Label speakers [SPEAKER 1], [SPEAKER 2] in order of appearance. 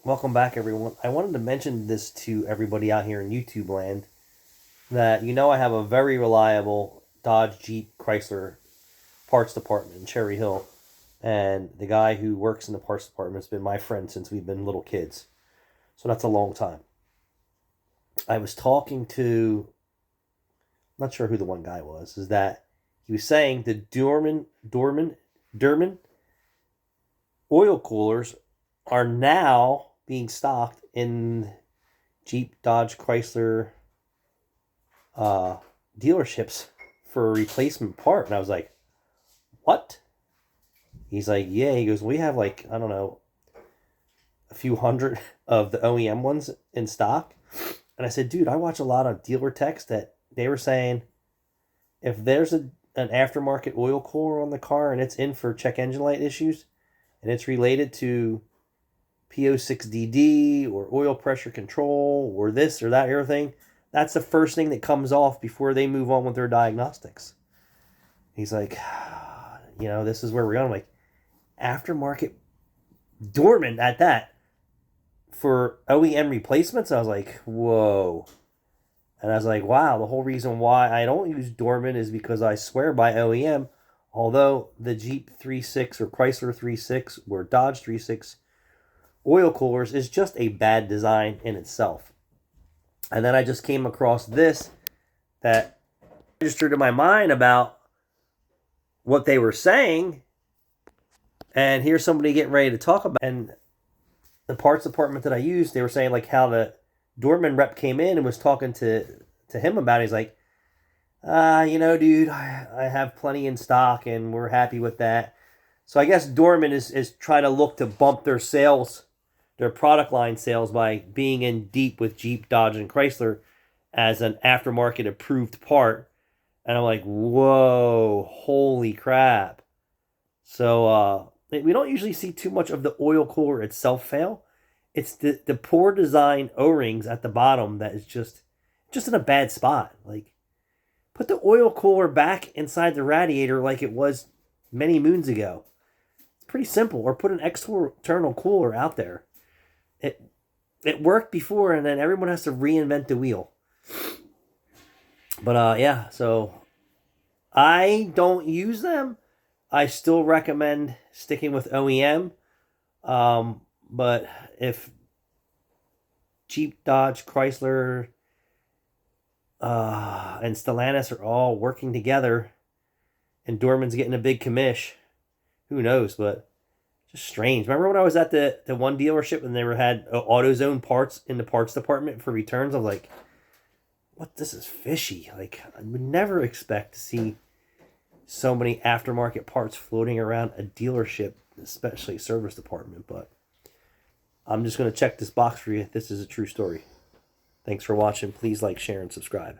[SPEAKER 1] Welcome back, everyone. I wanted to mention this to everybody out here in YouTube land that I have a very reliable Dodge Jeep Chrysler parts department in Cherry Hill, and the guy who works in the parts department has been my friend since we've been little kids. So that's a long time. I was talking to, I'm not sure who the one guy was, is that he was saying the Dorman oil coolers are now being stocked in Jeep, Dodge, Chrysler dealerships for a replacement part. And I was like, what? He's like, yeah. He goes, we have like, I don't know, a few hundred of the OEM ones in stock. And I said, dude, I watch a lot of dealer techs that they were saying if there's an aftermarket oil cooler on the car and it's in for check engine light issues and it's related to PO6DD or oil pressure control or this or that other thing, that's the first thing that comes off before they move on with their diagnostics. He's like, this is where we're going. I'm like, aftermarket Dorman at that for OEM replacements. I was like, whoa. And I was like, wow, the whole reason why I don't use Dorman is because I swear by OEM, although the Jeep 3.6 or Chrysler 3.6 or Dodge 3.6 oil coolers is just a bad design in itself. And then I just came across this that registered in my mind about what they were saying. And here's somebody getting ready to talk about. And the parts department that I used, they were saying like how the Dorman rep came in and was talking to him about it. He's like, dude, I have plenty in stock and we're happy with that. So I guess Dorman is trying to look to bump their sales, their product line sales, by being in deep with Jeep, Dodge, and Chrysler as an aftermarket approved part. And I'm like, whoa, holy crap. So we don't usually see too much of the oil cooler itself fail. It's the poor design O-rings at the bottom that is just in a bad spot. Like, put the oil cooler back inside the radiator like it was many moons ago. It's pretty simple. Or put an external cooler out there. It worked before, and then everyone has to reinvent the wheel. But yeah, so I don't use them. I still recommend sticking with OEM. But if Jeep, Dodge, Chrysler, and Stellantis are all working together and Dorman's getting a big commish, who knows? But just strange. Remember when I was at the one dealership and they had AutoZone parts in the parts department for returns? I was like, what? This is fishy. Like, I would never expect to see so many aftermarket parts floating around a dealership, especially service department. But I'm just going to check this box for you. This is a true story. Thanks for watching. Please like, share, and subscribe.